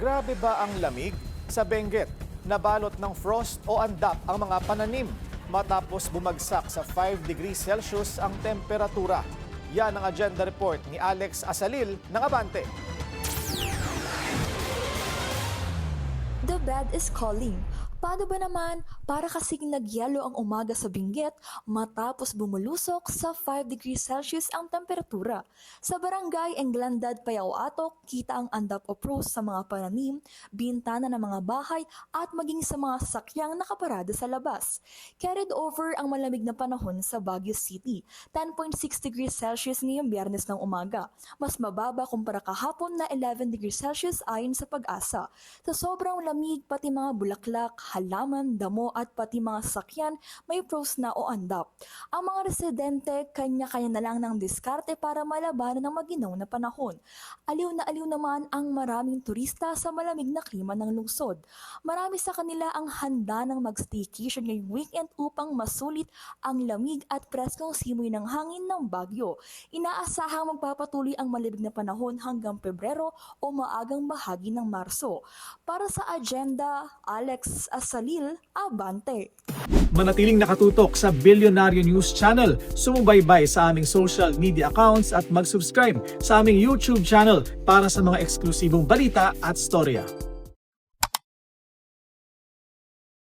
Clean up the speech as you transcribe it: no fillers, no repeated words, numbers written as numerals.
Grabe ba ang lamig sa Benguet? Nabalot ng frost o andap ang mga pananim matapos bumagsak sa 5 degrees Celsius ang temperatura. Yan ang agenda report ni Alex Asalil ng Abante. The bed is calling. Paano ba naman para kasing nagyelo ang umaga sa Benguet matapos bumulusok sa 5 degrees Celsius ang temperatura? Sa barangay Englandad, Payao-Atok, kita ang andap o frost sa mga pananim, bintana ng mga bahay at maging sa mga sasakyang nakaparada sa labas. Carried over ang malamig na panahon sa Baguio City, 10.6 degrees Celsius ngayong Biyernes ng umaga. Mas mababa kumpara kahapon na 11 degrees Celsius ayon sa Pag-asa. Sa sobrang lamig, pati mga bulaklak, halaman, damo at pati mga sasakyan may frost na o andap. Ang mga residente kanya-kanya na lang ng diskarte para malabanan ng maginaw na panahon. Aliw naman ang maraming turista sa malamig na klima ng lungsod. Marami sa kanila ang handa ng mag-staycation ngayong weekend upang masulit ang lamig at preskong simoy ng hangin ng Baguio. Inaasahang magpapatuloy ang malamig na panahon hanggang Pebrero o maagang bahagi ng Marso. Para sa agenda, Alex Asalil, Abante. Manatiling nakatutok sa Bilyonaryo News Channel. Sumubaybay sa aming social media accounts at mag-subscribe sa aming YouTube channel para sa mga eksklusibong balita at storya.